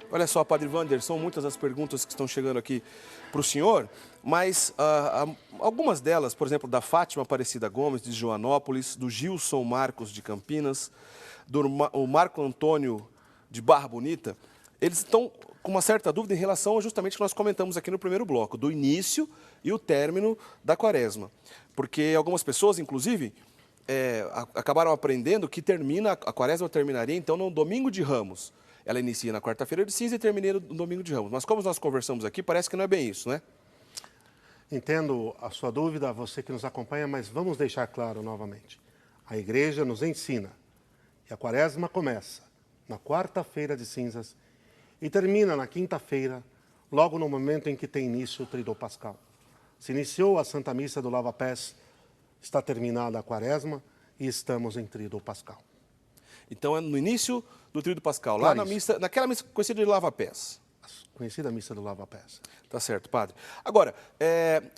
Olha só, Padre Wander, são muitas as perguntas que estão chegando aqui para o senhor, mas algumas delas, por exemplo, da Fátima Aparecida Gomes, de Joanópolis, do Gilson Marcos, de Campinas, o Marco Antônio, de Barra Bonita, eles estão com uma certa dúvida em relação a justamente o que nós comentamos aqui no primeiro bloco, do início e o término da quaresma. Porque algumas pessoas, inclusive, acabaram aprendendo que a quaresma terminaria, então, no domingo de Ramos. Ela inicia na quarta-feira de cinza e termina no domingo de Ramos. Mas como nós conversamos aqui, parece que não é bem isso, né? Entendo a sua dúvida, você que nos acompanha, mas vamos deixar claro novamente. A igreja nos ensina que a quaresma começa na quarta-feira de cinzas e termina na quinta-feira, logo no momento em que tem início o Tríduo Pascal. Se iniciou a Santa Missa do Lava Pés, está terminada a quaresma e estamos em Tríduo Pascal. Então é no início do Tríduo Pascal, Claro, lá naquela missa conhecida de Lava-Pés. Conhecida missa do Lava-Pés. Tá certo, padre. Agora,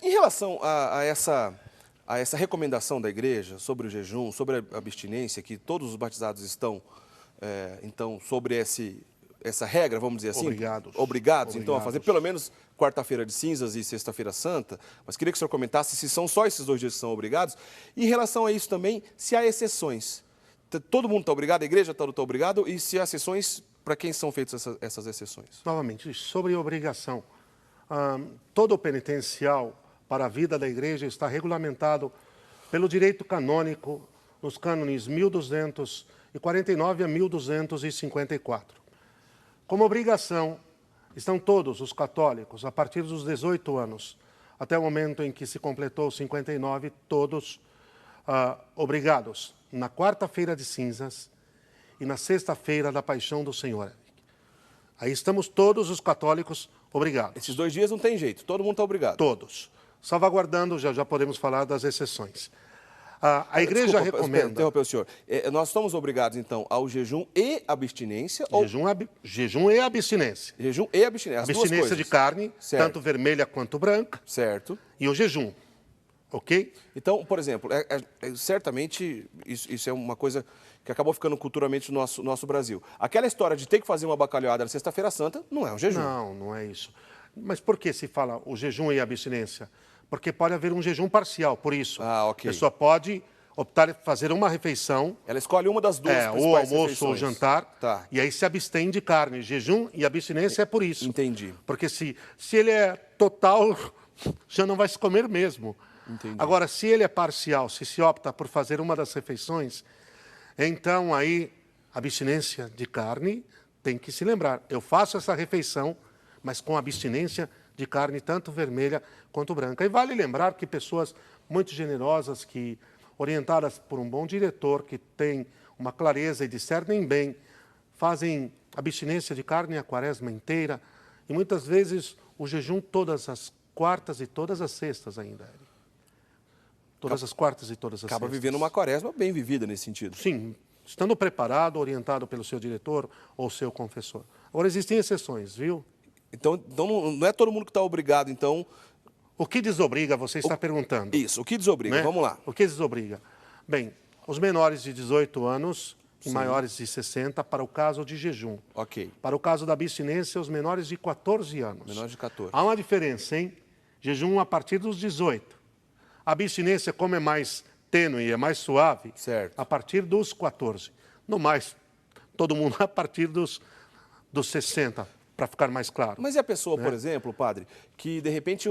em relação a essa recomendação da igreja sobre o jejum, sobre a abstinência, que todos os batizados estão, então, sobre essa regra, vamos dizer assim? Obrigados, então, a fazer pelo menos quarta-feira de cinzas e sexta-feira santa. Mas queria que o senhor comentasse se são só esses 2 dias que são obrigados. E em relação a isso também, se há exceções. Todo mundo está obrigado, a igreja toda está obrigado, e se há exceções, para quem são feitas essas exceções? Novamente, sobre obrigação. Todo o penitencial para a vida da igreja está regulamentado pelo direito canônico nos cânones 1249 a 1254. Como obrigação, estão todos os católicos, a partir dos 18 anos, até o momento em que se completou 59, todos obrigados na quarta-feira de cinzas e na sexta-feira da Paixão do Senhor. Aí estamos todos os católicos obrigados. Esses 2 dias não tem jeito, todo mundo está obrigado. Todos. Salvaguardando, já podemos falar das exceções. A igreja recomenda... Interromper o senhor. Nós estamos obrigados, então, ao jejum e abstinência? Jejum e abstinência. Jejum e abstinência, as duas coisas. Abstinência de carne, certo, tanto vermelha quanto branca. Certo. E o jejum. Ok? Então, por exemplo, certamente isso é uma coisa que acabou ficando culturalmente no nosso Brasil. Aquela história de ter que fazer uma bacalhoada na sexta-feira santa não é um jejum. Não, não é isso. Mas por que se fala o jejum e a abstinência? Porque pode haver um jejum parcial, por isso. Ok. A pessoa pode optar por fazer uma refeição. Ela escolhe uma das duas principais ou almoço refeições. ou jantar. Tá. E aí se abstém de carne. Jejum e abstinência é por isso. Entendi. Porque se ele é total, já não vai se comer mesmo. Entendi. Agora, se ele é parcial, se opta por fazer uma das refeições, então aí, abstinência de carne, tem que se lembrar. Eu faço essa refeição, mas com abstinência de carne, tanto vermelha quanto branca. E vale lembrar que pessoas muito generosas, orientadas por um bom diretor, que tem uma clareza e discernem bem, fazem abstinência de carne a quaresma inteira, e muitas vezes o jejum todas as quartas e todas as sextas ainda. Todas as quartas e todas as sextas. Acaba vivendo uma quaresma bem vivida nesse sentido. Sim, estando preparado, orientado pelo seu diretor ou seu confessor. Agora, existem exceções, viu? Então não é todo mundo que está obrigado, então... O que desobriga, você está perguntando. Isso, o que desobriga? Né? Vamos lá. O que desobriga? Bem, os menores de 18 anos e maiores de 60 para o caso de jejum. Ok. Para o caso da abstinência, os menores de 14 anos. Menores de 14. Há uma diferença, hein? Jejum a partir dos 18. A abstinência, como é mais tênue, é mais suave, certo, a partir dos 14. No mais, todo mundo a partir dos 60, para ficar mais claro. Mas e a pessoa, por exemplo, padre, que de repente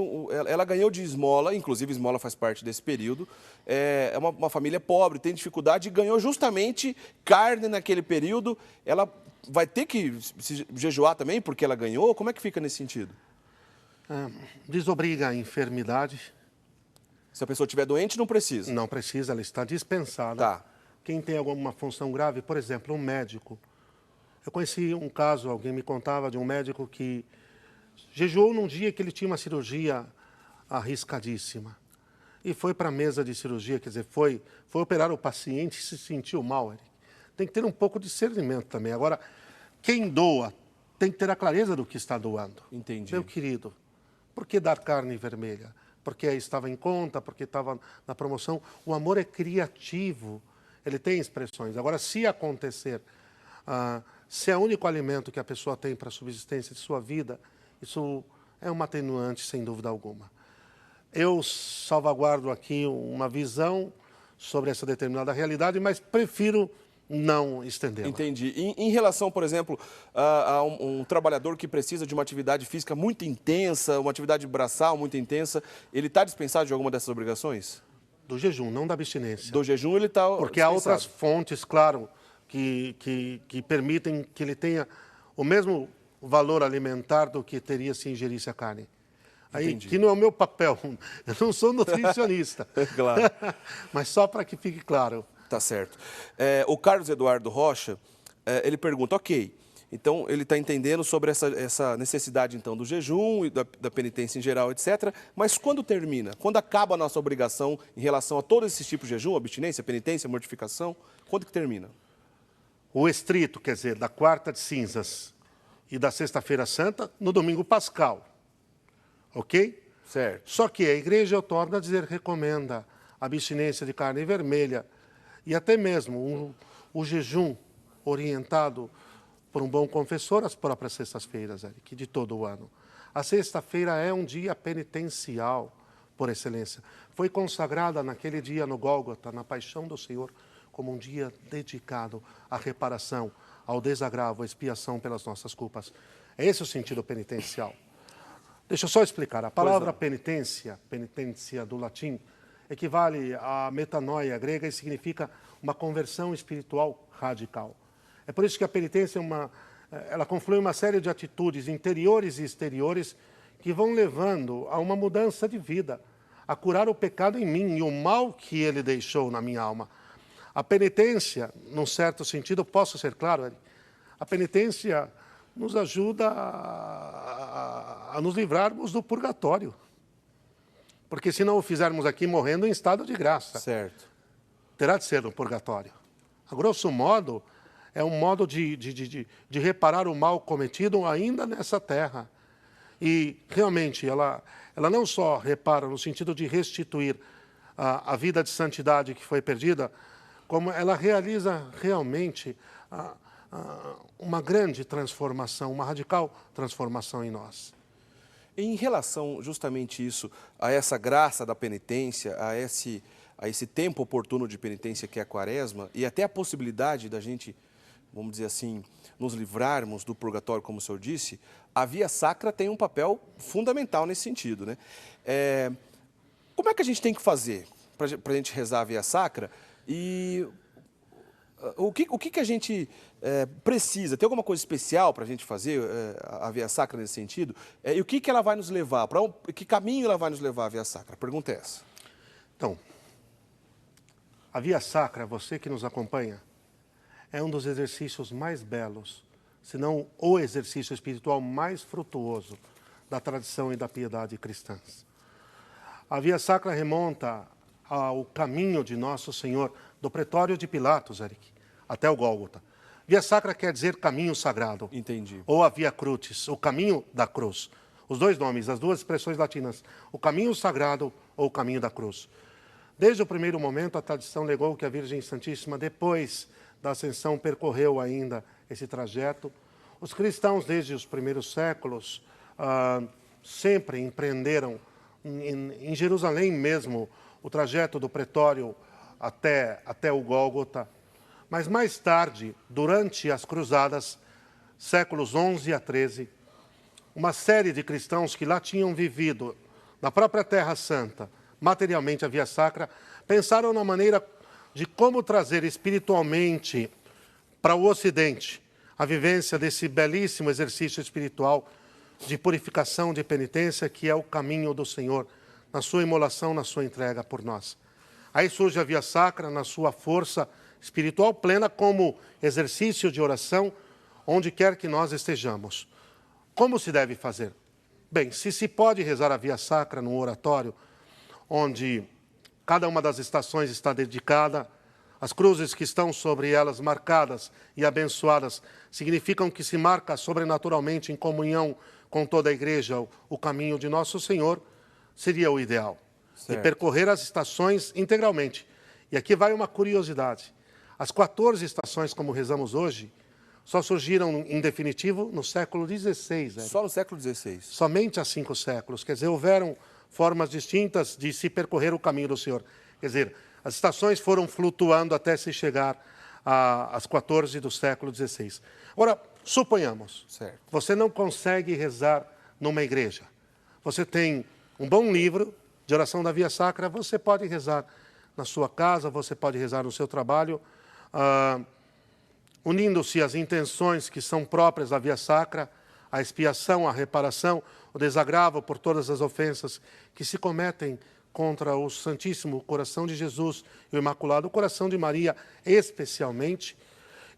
ela ganhou de esmola, inclusive esmola faz parte desse período, é uma família pobre, tem dificuldade e ganhou justamente carne naquele período, ela vai ter que se jejuar também porque ela ganhou? Como é que fica nesse sentido? Desobriga a enfermidade. Se a pessoa estiver doente, não precisa? Não precisa, ela está dispensada. Tá. Quem tem alguma função grave, por exemplo, um médico. Eu conheci um caso, alguém me contava de um médico que jejuou num dia que ele tinha uma cirurgia arriscadíssima. E foi para a mesa de cirurgia, quer dizer, foi operar o paciente e se sentiu mal, Eric. Tem que ter um pouco de discernimento também. Agora, quem doa tem que ter a clareza do que está doando. Entendi. Meu querido, por que dar carne vermelha? Porque estava em conta, porque estava na promoção. O amor é criativo, ele tem expressões. Agora, se acontecer se é o único alimento que a pessoa tem para a subsistência de sua vida, isso é uma atenuante, sem dúvida alguma. Eu salvaguardo aqui uma visão sobre essa determinada realidade, mas prefiro não estendê-la. Entendi. Em relação, por exemplo, a um trabalhador que precisa de uma atividade física muito intensa, uma atividade braçal muito intensa, ele está dispensado de alguma dessas obrigações? Do jejum, não da abstinência. Do jejum ele está Porque há outras fontes, claro, que permitem que ele tenha o mesmo valor alimentar do que teria se ingerisse a carne. Aí, que não é o meu papel, eu não sou nutricionista. Claro. Mas só para que fique claro. Tá certo. O Carlos Eduardo Rocha, ele pergunta, ok, então ele está entendendo sobre essa necessidade então do jejum e da penitência em geral, etc. Mas quando termina? Quando acaba a nossa obrigação em relação a todos esses tipos de jejum, abstinência, penitência, mortificação? Quando que termina? O estrito, quer dizer, da quarta de cinzas e da sexta-feira santa, no domingo pascal. Ok? Certo. Só que a igreja, eu torno a dizer, recomenda a abstinência de carne vermelha e até mesmo o jejum orientado por um bom confessor às próprias sextas-feiras, Eric, de todo o ano. A sexta-feira é um dia penitencial, por excelência. Foi consagrada naquele dia no Gólgota, na paixão do Senhor, como um dia dedicado à reparação, ao desagravo, à expiação pelas nossas culpas. É esse o sentido penitencial. Deixa eu só explicar. A palavra penitência, penitência do latim, equivale à metanoia grega e significa uma conversão espiritual radical. É por isso que a penitência ela conflui uma série de atitudes interiores e exteriores que vão levando a uma mudança de vida, a curar o pecado em mim e o mal que ele deixou na minha alma. A penitência, num certo sentido, posso ser claro, a penitência nos ajuda a nos livrarmos do purgatório. Porque se não o fizermos aqui morrendo em estado de graça, certo, terá de ser no purgatório. A grosso modo, é um modo de reparar o mal cometido ainda nessa terra. E, realmente, ela não só repara no sentido de restituir a vida de santidade que foi perdida, como ela realiza realmente uma grande transformação, uma radical transformação em nós. Em relação justamente isso, a essa graça da penitência, a esse tempo oportuno de penitência que é a quaresma, e até a possibilidade da gente, vamos dizer assim, nos livrarmos do purgatório, como o senhor disse, a via sacra tem um papel fundamental nesse sentido, né? Como é que a gente tem que fazer para a gente rezar a via sacra? E o que a gente precisa? Tem alguma coisa especial para a gente fazer a via sacra nesse sentido? E o que ela vai nos levar? Que caminho ela vai nos levar a via sacra? A pergunta é essa. Então, a via sacra, você que nos acompanha, é um dos exercícios mais belos, se não o exercício espiritual mais frutuoso da tradição e da piedade cristãs. A via sacra remonta ao caminho de Nosso Senhor, do pretório de Pilatos, Eric, até o Gólgota. Via sacra quer dizer caminho sagrado. Entendi. Ou a via crucis, o caminho da cruz. Os dois nomes, as duas expressões latinas, o caminho sagrado ou o caminho da cruz. Desde o primeiro momento, a tradição legou que a Virgem Santíssima, depois da Ascensão, percorreu ainda esse trajeto. Os cristãos, desde os primeiros séculos, sempre empreenderam em Jerusalém mesmo o trajeto do pretório até o Gólgota. Mas mais tarde, durante as cruzadas, séculos 11 a 13, uma série de cristãos que lá tinham vivido, na própria Terra Santa, materialmente a Via Sacra, pensaram na maneira de como trazer espiritualmente para o Ocidente a vivência desse belíssimo exercício espiritual de purificação, de penitência, que é o caminho do Senhor, na sua imolação, na sua entrega por nós. Aí surge a Via Sacra na sua força espiritual plena como exercício de oração, onde quer que nós estejamos. Como se deve fazer? Bem, se pode rezar a Via Sacra num oratório, onde cada uma das estações está dedicada, as cruzes que estão sobre elas marcadas e abençoadas significam que se marca sobrenaturalmente em comunhão com toda a igreja o caminho de Nosso Senhor, seria o ideal. Certo. E percorrer as estações integralmente. E aqui vai uma curiosidade. As 14 estações, como rezamos hoje, só surgiram, em definitivo, no século XVI. Érico. Só no século XVI. Somente há 5 séculos. Quer dizer, houveram formas distintas de se percorrer o caminho do Senhor. Quer dizer, as estações foram flutuando até se chegar às 14 do século XVI. Agora, suponhamos, Certo. você não consegue rezar numa igreja. Você tem um bom livro de oração da Via Sacra, você pode rezar na sua casa, você pode rezar no seu trabalho, unindo-se às intenções que são próprias da Via Sacra, a expiação, a reparação, o desagravo por todas as ofensas que se cometem contra o Santíssimo Coração de Jesus e o Imaculado Coração de Maria, especialmente,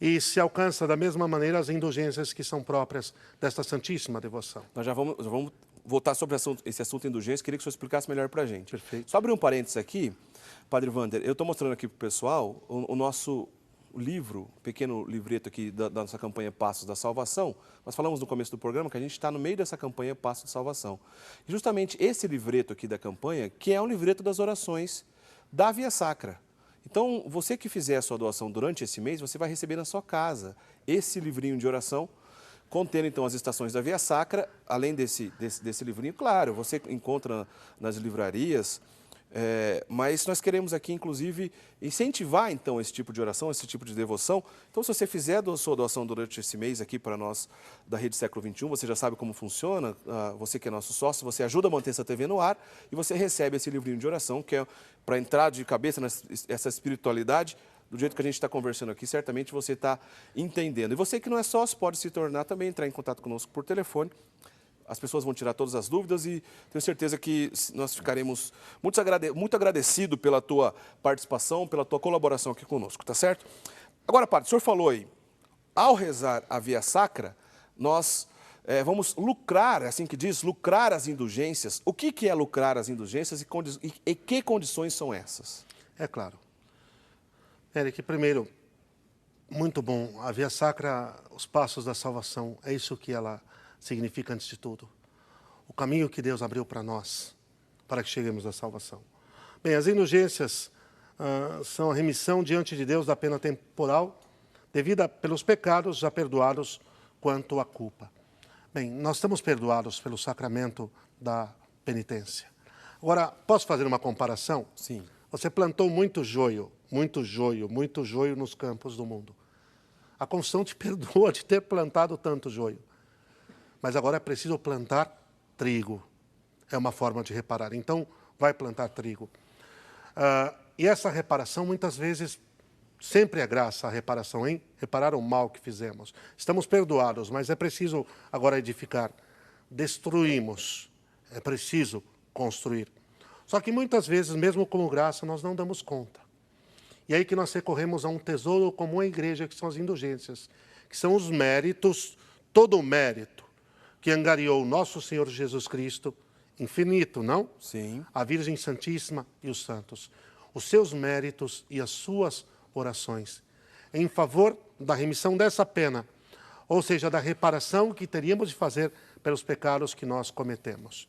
e se alcança da mesma maneira as indulgências que são próprias desta Santíssima devoção. Nós já vamos voltar sobre esse assunto indulgência, queria que o senhor explicasse melhor para a gente. Perfeito. Só abrir um parênteses aqui, Padre Wander, eu estou mostrando aqui para o pessoal o nosso livro, pequeno livreto aqui da nossa campanha Passos da Salvação. Nós falamos no começo do programa que a gente está no meio dessa campanha Passos da Salvação. E justamente esse livreto aqui da campanha, que é um livreto das orações da Via Sacra. Então, você que fizer a sua doação durante esse mês, você vai receber na sua casa esse livrinho de oração, contendo então as estações da Via Sacra, além desse livrinho, claro, você encontra nas livrarias, mas nós queremos aqui, inclusive, incentivar, então, esse tipo de oração, esse tipo de devoção. Então, se você fizer a sua doação durante esse mês aqui para nós, da Rede Século XXI, você já sabe como funciona, você que é nosso sócio, você ajuda a manter essa TV no ar e você recebe esse livrinho de oração, que é para entrar de cabeça nessa espiritualidade, do jeito que a gente está conversando aqui, certamente você está entendendo. E você que não é sócio pode se tornar também, entrar em contato conosco por telefone. As pessoas vão tirar todas as dúvidas e tenho certeza que nós ficaremos muito agradecidos pela tua participação, pela tua colaboração aqui conosco, tá certo? Agora, padre, o senhor falou aí, ao rezar a Via Sacra, nós vamos lucrar, é assim que diz, lucrar as indulgências. O que é lucrar as indulgências e que condições são essas? É claro. Eric, primeiro, muito bom. A Via Sacra, os passos da salvação, é isso que ela significa antes de tudo. O caminho que Deus abriu para nós, para que cheguemos à salvação. Bem, as indulgências são a remissão diante de Deus da pena temporal, devida pelos pecados já perdoados quanto à culpa. Bem, nós estamos perdoados pelo sacramento da penitência. Agora, posso fazer uma comparação? Sim. Você plantou muito joio nos campos do mundo. A confissão te perdoa de ter plantado tanto joio. Mas agora é preciso plantar trigo. É uma forma de reparar. Então, vai plantar trigo. E essa reparação, muitas vezes, sempre é graça a reparação, hein? Reparar o mal que fizemos. Estamos perdoados, mas é preciso agora edificar. Destruímos. É preciso construir. Só que muitas vezes, mesmo com graça, nós não damos conta. E aí que nós recorremos a um tesouro comum à igreja, que são as indulgências, que são os méritos, todo o mérito que angariou nosso Senhor Jesus Cristo, infinito, não? Sim. A Virgem Santíssima e os santos. Os seus méritos e as suas orações em favor da remissão dessa pena, ou seja, da reparação que teríamos de fazer pelos pecados que nós cometemos.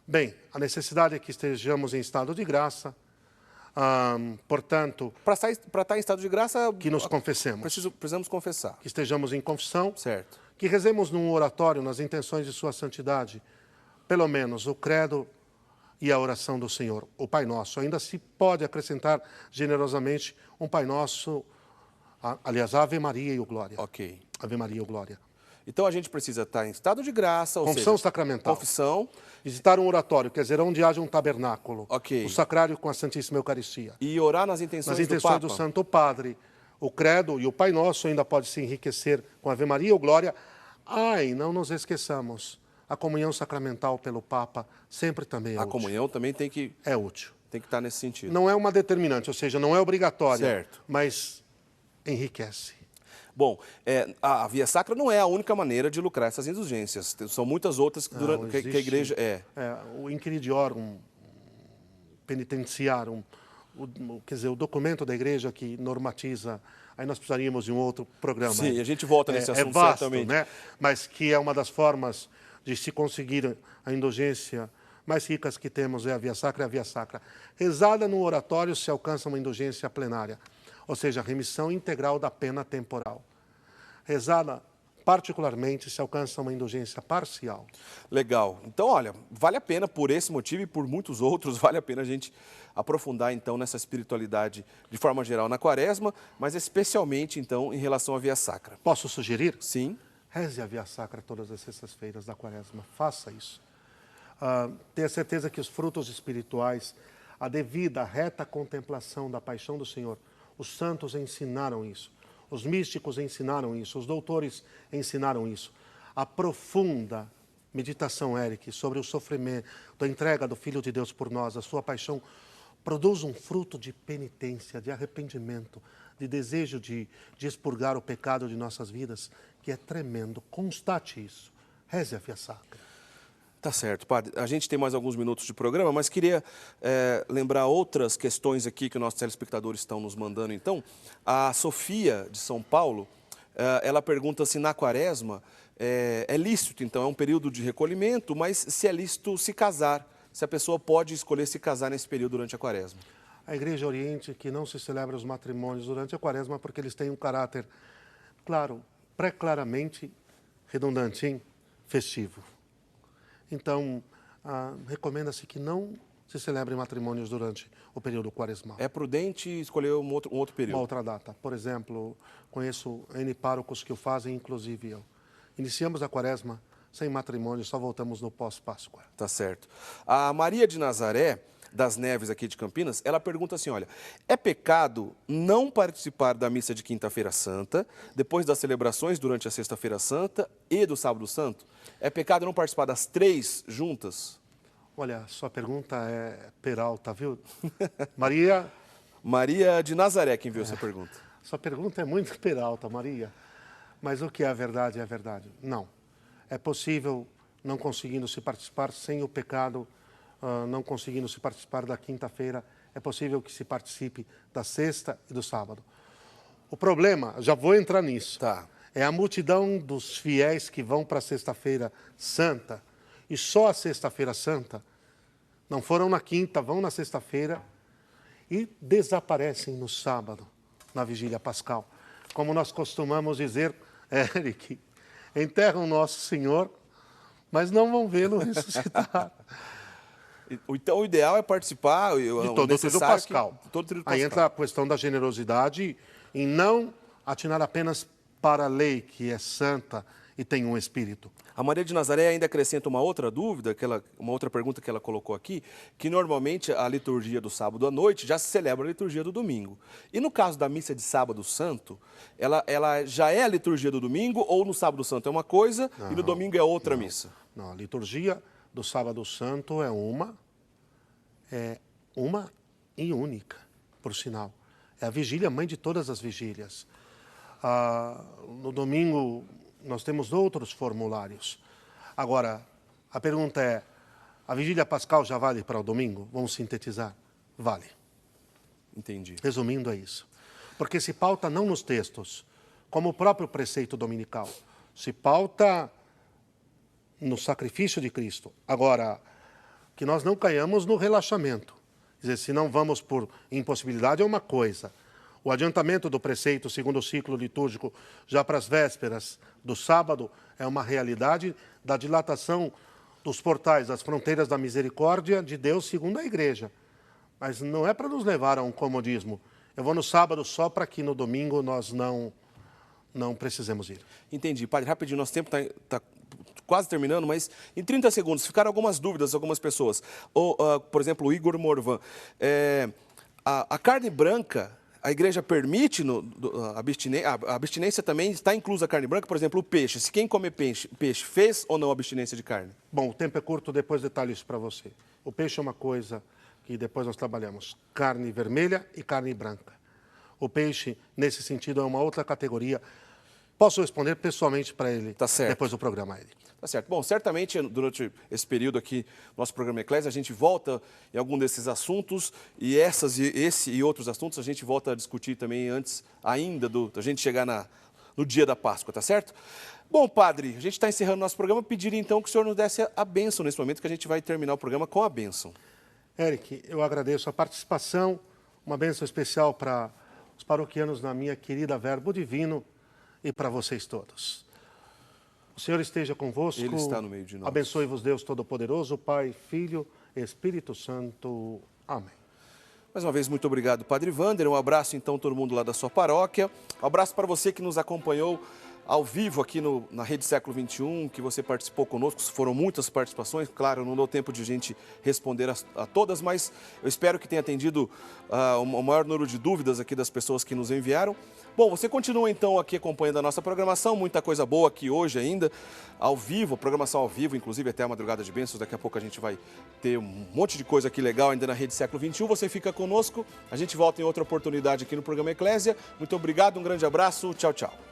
Bem, a necessidade é que estejamos em estado de graça, portanto... Para estar em estado de graça... Que nos confessemos. Precisamos confessar. Que estejamos em confissão. Certo. Que rezemos num oratório, nas intenções de sua santidade, pelo menos o credo e a oração do Senhor, o Pai Nosso. Ainda se pode acrescentar generosamente um Pai Nosso, aliás, a Ave Maria e o Glória. Ok. Ave Maria e o Glória. Então, a gente precisa estar em estado de graça, ou confissão seja, sacramental. Confissão. Visitar um oratório, quer dizer, onde haja um tabernáculo. Ok. O sacrário com a Santíssima Eucaristia. E orar nas intenções do Papa. Do Santo Padre. O credo e o Pai Nosso ainda pode se enriquecer com a Ave Maria e o Glória. Não nos esqueçamos, a comunhão sacramental pelo Papa sempre também é útil. A comunhão também tem que... É útil. Tem que estar nesse sentido. Não é uma determinante, ou seja, não é obrigatória. Certo. Mas enriquece. Bom, a Via Sacra não é a única maneira de lucrar essas indulgências. São muitas outras que a igreja... o inquiridiorum penitenciarum, quer dizer, o documento da igreja que normatiza... Aí nós precisaríamos de um outro programa. Sim, a gente volta nesse assunto, vasto, certamente. Né? Mas que é uma das formas de se conseguir a indulgência mais ricas que temos, é a Via Sacra e a Via Sacra. Rezada no oratório se alcança uma indulgência plenária, ou seja, a remissão integral da pena temporal. rezada particularmente, se alcança uma indulgência parcial. Legal. Então, olha, vale a pena por esse motivo e por muitos outros, vale a pena a gente aprofundar, então, nessa espiritualidade de forma geral na quaresma, mas especialmente, então, em relação à Via Sacra. Posso sugerir? Sim. Reze a Via Sacra todas as sextas-feiras da quaresma. Faça isso. Tenha certeza que os frutos espirituais, a devida, reta contemplação da paixão do Senhor, os santos ensinaram isso. Os místicos ensinaram isso, os doutores ensinaram isso. A profunda meditação, Eric, sobre o sofrimento, da entrega do Filho de Deus por nós, a sua paixão, produz um fruto de penitência, de arrependimento, de desejo de expurgar o pecado de nossas vidas, que é tremendo. Constate isso. Reze a Via Sacra. Tá certo, padre. A gente tem mais alguns minutos de programa, mas queria lembrar outras questões aqui que os nossos telespectadores estão nos mandando. Então, a Sofia, de São Paulo, ela pergunta se na quaresma é lícito, então, é um período de recolhimento, mas se é lícito se casar, se a pessoa pode escolher se casar nesse período durante a quaresma. A Igreja oriente que não se celebra os matrimônios durante a quaresma porque eles têm um caráter, claro, pré-claramente redundante, hein? Festivo. Então, recomenda-se que não se celebrem matrimônios durante o período quaresmal. É prudente escolher um outro período? Uma outra data. Por exemplo, conheço N párocos que o fazem, inclusive eu. Iniciamos a quaresma sem matrimônio, só voltamos no pós-Páscoa. Tá certo. A Maria de Nazaré, das Neves aqui de Campinas, ela pergunta assim, olha, é pecado não participar da missa de Quinta-feira Santa, depois das celebrações durante a Sexta-feira Santa e do Sábado Santo? É pecado não participar das três juntas? Olha, sua pergunta é peralta, viu? Maria de Nazaré, quem viu essa pergunta. Sua pergunta é muito peralta, Maria. Mas o que é verdade é verdade. Não. É possível, não conseguindo se participar sem o pecado, não conseguindo se participar da quinta-feira, é possível que se participe da sexta e do sábado. O problema, já vou entrar nisso, é a multidão dos fiéis que vão para a sexta-feira santa, e só a sexta-feira santa, não foram na quinta, vão na sexta-feira e desaparecem no sábado, na vigília pascal. Como nós costumamos dizer, Eric, enterram nosso Senhor, mas não vão vê-lo ressuscitar. Então, o ideal é participar de todo o tríduo pascal. Aí entra a questão da generosidade em não atinar apenas para a lei, que é santa e tem um espírito. A Maria de Nazaré ainda acrescenta uma outra dúvida, uma outra pergunta que ela colocou aqui, que normalmente a liturgia do sábado à noite já se celebra a liturgia do domingo. E no caso da missa de sábado santo, ela já é a liturgia do domingo ou no sábado santo é uma coisa e no domingo é outra missa? Não, a liturgia do sábado santo é uma e única, por sinal. É a vigília, mãe de todas as vigílias. No domingo, nós temos outros formulários. Agora, a pergunta é, a vigília pascal já vale para o domingo? Vamos sintetizar? Vale. Entendi. Resumindo, é isso. Porque se pauta não nos textos, como o próprio preceito dominical, se pauta no sacrifício de Cristo. Agora, que nós não caiamos no relaxamento. Quer dizer, se não vamos por impossibilidade é uma coisa. O adiantamento do preceito, segundo o ciclo litúrgico, já para as vésperas do sábado, é uma realidade da dilatação dos portais, das fronteiras da misericórdia de Deus segundo a Igreja. Mas não é para nos levar a um comodismo. Eu vou no sábado só para que no domingo nós não precisemos ir. Entendi. Padre, rapidinho, nosso tempo está quase terminando, mas em 30 segundos, ficaram algumas dúvidas, algumas pessoas. Por exemplo, o Igor Morvan. A carne branca, a igreja permite a abstinência também está inclusa a carne branca, por exemplo, o peixe. Se quem come peixe fez ou não abstinência de carne? Bom, o tempo é curto, depois detalho isso para você. O peixe é uma coisa que depois nós trabalhamos, carne vermelha e carne branca. O peixe, nesse sentido, é uma outra categoria. Posso responder pessoalmente para ele depois do programa, Eric. Tá certo. Bom, certamente durante esse período aqui, nosso programa Eclésia, a gente volta em algum desses assuntos e esse e outros assuntos a gente volta a discutir também antes ainda da gente chegar no dia da Páscoa, tá certo? Bom, padre, a gente está encerrando nosso programa, pedir então que o senhor nos desse a bênção nesse momento, que a gente vai terminar o programa com a bênção. Eric, eu agradeço a participação, uma bênção especial para os paroquianos na minha querida Verbo Divino e para vocês todos. O Senhor esteja convosco. Ele está no meio de nós. Abençoe-vos Deus Todo-Poderoso, Pai, Filho, Espírito Santo. Amém. Mais uma vez, muito obrigado, Padre Wander. Um abraço, então, todo mundo lá da sua paróquia. Um abraço para você que nos acompanhou ao vivo aqui na Rede Século XXI, que você participou conosco. Foram muitas participações, claro, não deu tempo de a gente responder a todas, mas eu espero que tenha atendido o maior número de dúvidas aqui das pessoas que nos enviaram. Bom, você continua então aqui acompanhando a nossa programação, muita coisa boa aqui hoje ainda, ao vivo, programação ao vivo, inclusive até a Madrugada de Bênçãos. Daqui a pouco a gente vai ter um monte de coisa aqui legal ainda na Rede Século XXI. Você fica conosco, a gente volta em outra oportunidade aqui no programa Eclésia. Muito obrigado, um grande abraço, tchau, tchau.